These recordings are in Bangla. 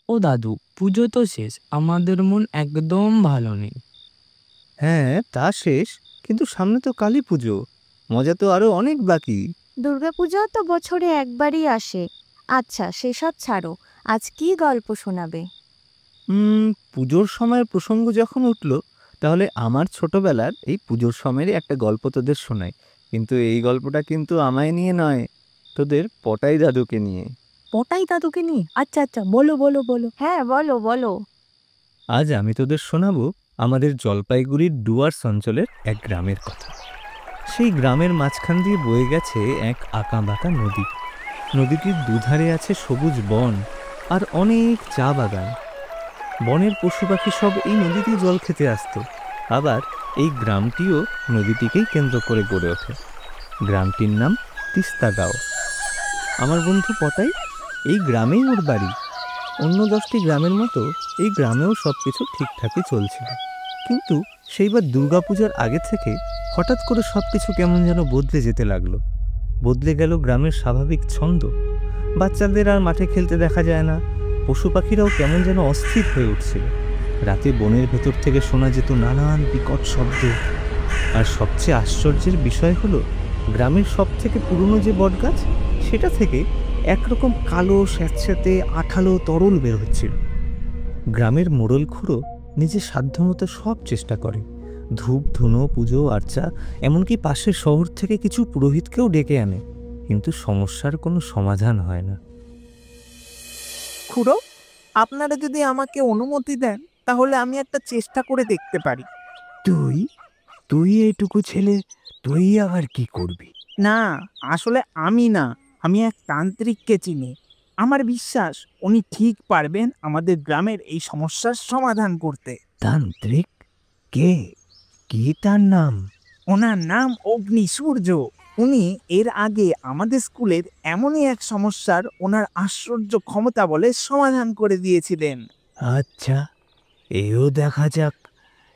ও দাদু, পুজো তো শেষ, আমাদের মন একদম ভালো নেই। হ্যাঁ, তা শেষ, কিন্তু সামনে তো কালী পুজো, মজা তো আরো অনেক বাকি। দুর্গাপূজা তো বছরে একবারই আসে। আচ্ছা, সেসব ছাড়ো, আজ কি গল্প শোনাবে? পুজোর সময়ের প্রসঙ্গ যখন উঠলো, তাহলে আমার ছোটবেলার এই পুজোর সময়েরই একটা গল্প তোদের শোনাই। কিন্তু এই গল্পটা কিন্তু আমায় নিয়ে নয়, তোদের পটাই দাদুকে নিয়ে। পটাই দাদুকে নিয়ে? আচ্ছা আচ্ছা, বলো বলো বলো। হ্যাঁ, বলো বলো। আজ আমি তোদের শোনাবো আমাদের জলপাইগুড়ির ডুয়ার্স অঞ্চলের এক গ্রামের কথা। সেই গ্রামের মাঝখান দিয়ে বয়ে গেছে এক আঁকাবাঁকা নদী। নদীটির দুধারে আছে সবুজ বন আর অনেক চা বাগান। বনের পশু পাখি সব এই নদীতেই জল খেতে আসতো। আবার এই গ্রামটিও নদীটিকেই কেন্দ্র করে গড়ে ওঠে। গ্রামটির নাম তিস্তাগাঁও। আমার বন্ধু পটাই, এই গ্রামেই ওর বাড়ি। অন্য 10টি গ্রামের মতো এই গ্রামেও সব কিছু ঠিকঠাকই চলছিল, কিন্তু সেইবার দুর্গাপূজার আগে থেকে হঠাৎ করে সব কিছু কেমন যেন বদলে যেতে লাগলো। বদলে গেল গ্রামের স্বাভাবিক ছন্দ। বাচ্চাদের আর মাঠে খেলতে দেখা যায় না। পশু পাখিরাও কেমন যেন অস্থির হয়ে উঠছিল। রাতে বনের ভেতর থেকে শোনা যেত নানান বিকট শব্দ। আর সবচেয়ে আশ্চর্যের বিষয় হলো, গ্রামের সব থেকে পুরনো যে বটগাছ, সেটা থেকে একরকম কালো স্যাঁতস্যাঁতে আঠালো তরল বের হচ্ছিল। গ্রামের মোড়ল খুড়ো নিজের সাধ্যমতো সব চেষ্টা করে, ধূপ ধুনো পুজো আর্চা, এমনকি পাশের শহর থেকে কিছু পুরোহিতকেও ডেকে আনে, কিন্তু সমস্যার কোনো সমাধান হয় না। খুড়ো, আপনারা যদি আমাকে অনুমতি দেন, তাহলে আমি একটা চেষ্টা করে দেখতে পারি। তুই তুই এইটুকু ছেলে, তুই আবার কি করবি? না, আসলে আমি না, আমি এক তান্ত্রিককে চিনি। আমার বিশ্বাস উনি ঠিক পারবেন আমাদের গ্রামের এই সমস্যার সমাধান করতে। তান্ত্রিক? কে? কি তার নাম? ওনার নাম অগ্নি সূর্য। উনি এর আগে আমাদের স্কুলের এমনই এক সমস্যার ওনার আশ্চর্য ক্ষমতা বলে সমাধান করে দিয়েছিলেন। আচ্ছা, এও দেখা যাক,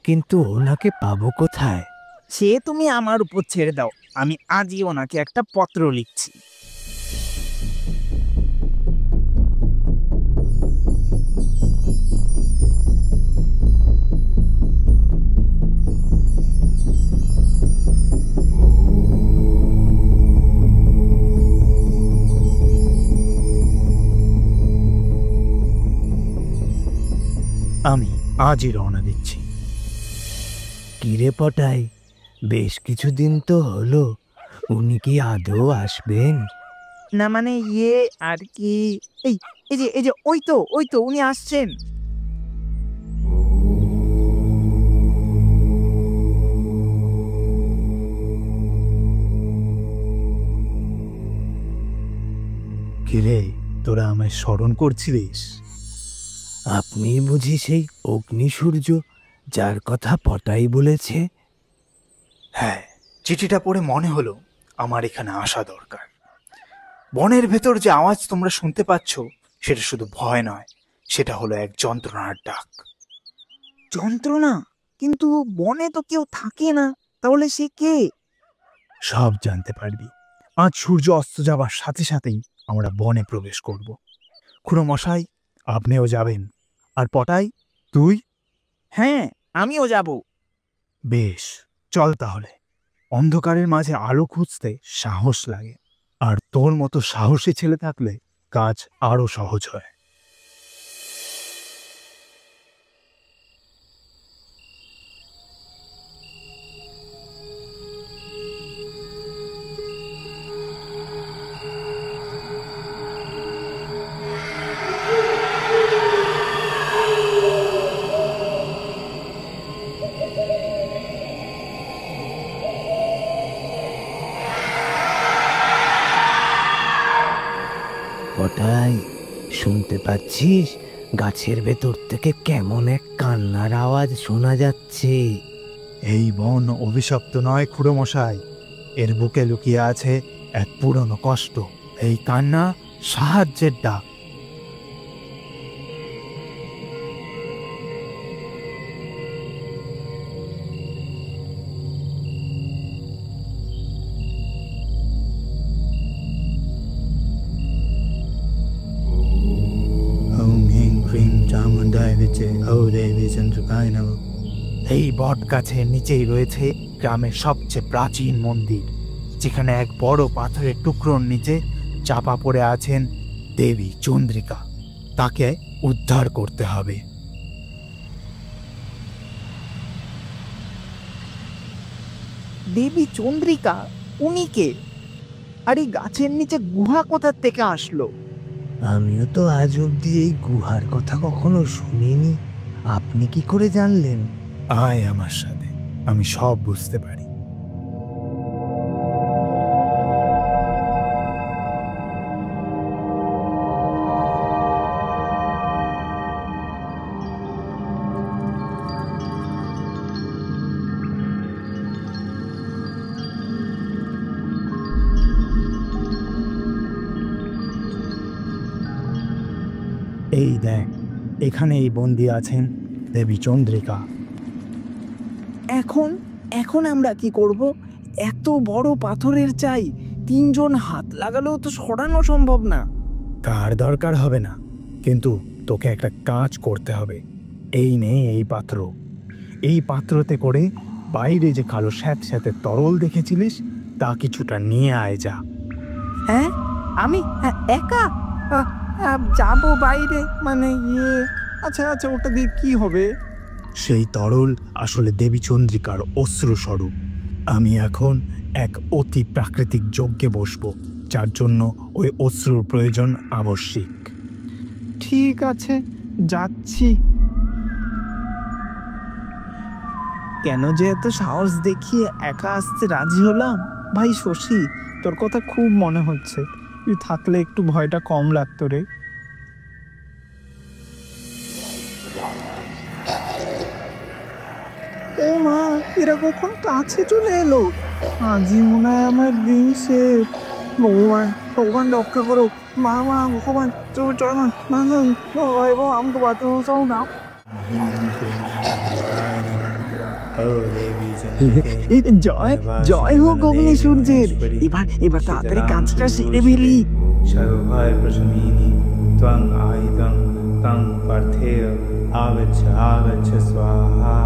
কিন্তু ওনাকে পাবো কোথায়? সে তুমি আমার উপর ছেড়ে দাও, আমি আজই ওনাকে একটা পত্র লিখছি। আমি আজই রওনা দিচ্ছি। কিরে পটাই, বেশ কিছুদিন তো হলো, উনি কি আদৌ আসবেন? না মানে আর কি, এই এই যে ওই তো উনি আসছেন। কিরে, তোরা আমায় স্মরণ করছিলিস? আপনি বুঝি সেই অগ্নিসূর্য যার কথা পটাই বলেছে? হ্যাঁ, চিঠিটা পড়ে মনে হলো আমার এখানে আসা দরকার। বনের ভেতর যে আওয়াজ তোমরা শুনতে পাচ্ছ, সেটা শুধু ভয় নয়, সেটা হলো এক যন্ত্রণার ডাক। যন্ত্রণা? কিন্তু বনে তো কেউ থাকে না, তাহলে সে কে? সব জানতে পারবি। আজ সূর্য অস্ত যাবার সাথে সাথেই আমরা বনে প্রবেশ করব। খুড়ো মশাই, আপনিও যাবেন। আর পটাই, তুই? হ্যাঁ, আমিও যাব। বেশ, চল তাহলে। অন্ধকারের মাঝে আলো খুঁজতে সাহস লাগে, আর তোর মতো সাহসী ছেলে থাকলে কাজ আরো সহজ হয়। পটাই, শুনতে পাচ্ছিস? গাছের ভেতর থেকে কেমন এক কান্নার আওয়াজ শোনা যাচ্ছে। এই বন অভিশপ্ত নয় খুড়ো মশাই, এর বুকে লুকিয়ে আছে এক পুরনো কষ্ট। এই কান্না সাহায্যের ডাক। ক্রিম চামুন্ডায় বিচে ও দেবী চন্দ্রিকায় নমঃ। এই বট গাছের নিচেই রয়েছে গ্রামের সবচেয়ে প্রাচীন মন্দির, যেখানে এক বড় পাথরের টুকরোর নিচে চাপা পড়ে আছেন দেবী চন্দ্রিকা। তাকে উদ্ধার করতে হবে। দেবী চন্দ্রিকা, উনি কে? আর এই গাছের নিচে গুহা কোথা থেকে আসলো? আমিও তো আজ অব্দি এই গুহার কথা কখনো শুনিনি। আপনি কি করে জানলেন? আয় আমার সাথে, আমি সব বুঝতে পারি। এই দেখ, এখানেই বন্দি আছেন দেবী চন্দ্রিকা। এখন এখন আমরা কি করব? এত বড় পাথরের চাই, 3 জন হাত লাগালেও তো সরানো সম্ভব না। তার দরকার হবে না, কিন্তু তোকে একটা কাজ করতে হবে। এই নে এই পাত্র, এই পাত্রতে করে বাইরে যে কালো স্যাঁতস্যাঁতে তরল দেখেছিলিস তা কিছুটা নিয়ে আয় যা। হ্যাঁ, আমি একা যাব বাইরে? মানে আচ্ছা আচ্ছা, ওটা দিয়ে কি হবে? সেই তরল আসলে দেবী চন্দ্রিকার অশ্রু স্বরূপ। আমি এখন এক অতি প্রাকৃতিক যজ্ঞে বসবো, যার জন্য ওই অশ্রুর প্রয়োজন আবশ্যিক। ঠিক আছে, যাচ্ছি। কেন যে এত সাহস দেখিয়ে একা আসতে রাজি হলাম? ভাই শশী, তোর কথা খুব মনে হচ্ছে। তুই থাকলে একটু ভয়টা কম লাগতো রে। ও মা, এরা কখন কাছে চলে এলো? আজই মনে হয় আমার দিন শেষ। ভগবান, ভগবান রক্ষা করো। মা মা, ভগবান জয় মা, মা আমাকে বাঁচাও না। জয় জয় হোক অগ্নি সূর্যের। এবার তাড়াতাড়ি কাজটা সেরে ফেলি। সর্বভয় প্রশমিনী ত্বং আয়ুধং তং পার্থেয় আগচ্ছ আগচ্ছ স্বাহা।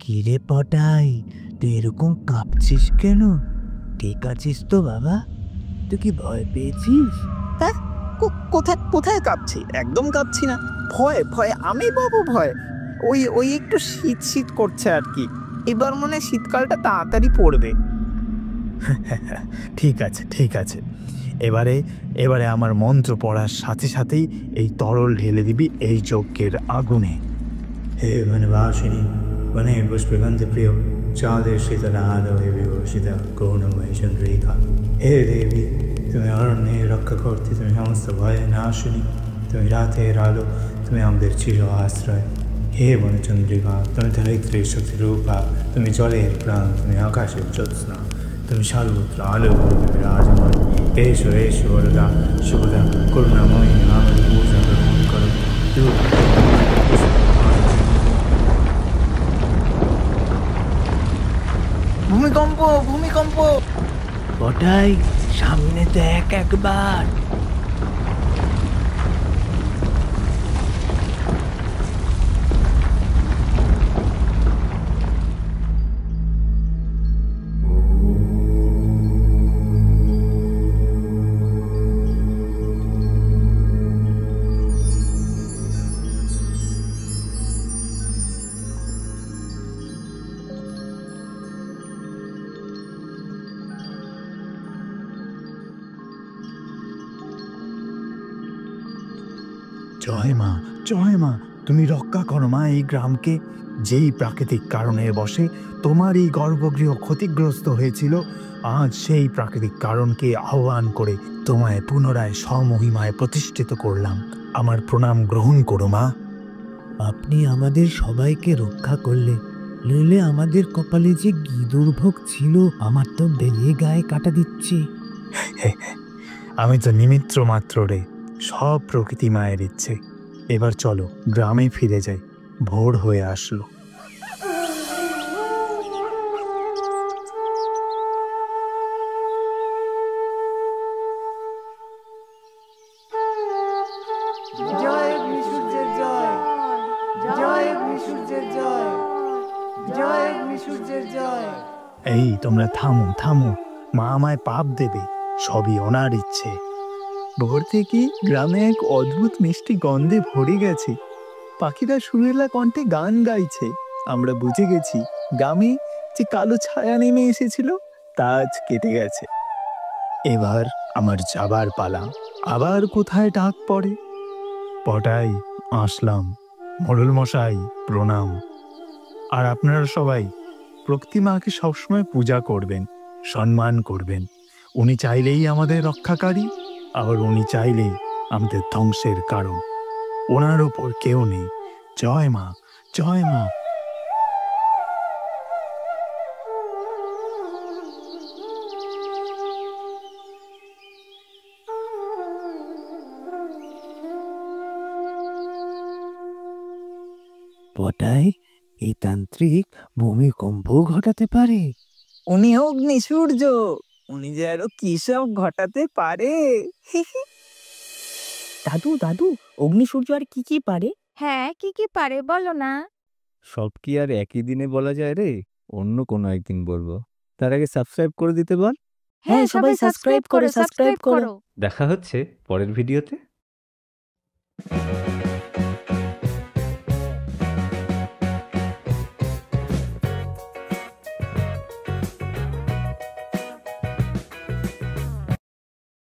কিরে পটাই, তুই এরকম কাঁপছিস কেন? ঠিক আছিস তো বাবা? তুই কি ভয় পেয়েছিস? কোথায় কোথায় কাঁপছি? একদম কাঁপছি না। ভয় ভয় আমি পাবো ভয়? ওই একটু শীত শীত করছে আর কি। এবার মনে শীতকালটা তাড়াতাড়ি পড়বে। ঠিক আছে ঠিক আছে, এবারে আমার মন্ত্র পড়ার সাথে সাথেই এই তরল ঢেলে দিবি এই যজ্ঞের আগুনে। হে বনবাসিনী, বনে পুষ্পগন্ধ প্রিয়, চাঁদে শীতলা আলো হে বিভূষিতা করুণময়ী চন্দ্রিকা। হে দেবী, তুমি অরণ্যে রক্ষা করতে, তুমি সমস্ত ভয়ে নাশিনী, তুমি রাতের আলো, তুমি আমাদের চির আশ্রয়। হে বনচন্দ্রিকা, তুমি ধরিত্রীর শক্তি রূপা, তুমি জলের প্রাণ, তুমি আকাশের জ্যোৎস্না, তুমি সর্বত্র আলো রূপে বিরাজমান। এসো এসো বরদা শুভদা করুণাময়ী, আমাদের পূজা গ্রহণ করো। ভূমিকম্প ভূমিকম্প! পটাই, সামনে দেখ একবার। জয় মা, জয় মা, তুমি রক্ষা করো মা এই গ্রামকে। যেই প্রাকৃতিক কারণের বশে তোমার এই গর্ভগৃহ ক্ষতিগ্রস্ত হয়েছিল, আজ সেই প্রাকৃতিক কারণকে আহ্বান করে তোমায় পুনরায় স্বমহিমায় প্রতিষ্ঠিত করলাম। আমার প্রণাম গ্রহণ করো মা। আপনি আমাদের সবাইকে রক্ষা করলে, নইলে আমাদের কপালে যে কি দুর্ভোগ ছিল, আমার তো বেরিয়ে গায়ে কাটা দিচ্ছে। আমি তো নিমিত্ত মাত্র রে, সব প্রকৃতি মায়ের ইচ্ছে। এবার চলো গ্রামে ফিরে যাই। ভোর হয়ে আসলো। জয় অগ্নিসূর্যের জয়, জয় অগ্নিসূর্যের জয়, জয় অগ্নিসূর্যের জয়। এই তোমরা থামো থামো, মা আমায় পাপ দেবে, সবই ওনার ইচ্ছে। ভোর থেকে গ্রামে এক অদ্ভুত মিষ্টি গন্ধে ভরে গেছে। পাখিরা সুরেলা কণ্ঠে গান গাইছে। আমরা বুঝে গেছি গ্রামে যে কালো ছায়া নেমে এসেছিল তা আজ কেটে গেছে। এবার আমার যাবার পালা। আবার কোথায় ডাক পড়ে? পটাই, আসলাম। মোড়ল মশাই, প্রণাম। আর আপনারা সবাই প্রকৃতি মাকে সবসময় পূজা করবেন, সম্মান করবেন। উনি চাইলেই আমাদের রক্ষাকারী, আবার উনি চাইলেই আমাদের ধ্বংসের কারণ। ওনার ওপর কেউ নেই। জয় মা, জয় মা। পটাই, এই তান্ত্রিক ভূমিকম্প ঘটাতে পারে। উনি অগ্নিসূর্য, উনি যে আরো কি সব ঘটাতে পারে। দাদু দাদু, অগ্নিসূর্য আর কি কি পারে? হ্যাঁ, কি কি পারে বলো না? সব কি আর একই দিনে বলা যায় রে? অন্য কোনো একদিন বলবো। তার আগে সাবস্ক্রাইব করে দিতে বল। হ্যাঁ, সবাই সাবস্ক্রাইব করো, সাবস্ক্রাইব করো। দেখা হচ্ছে পরের ভিডিওতে।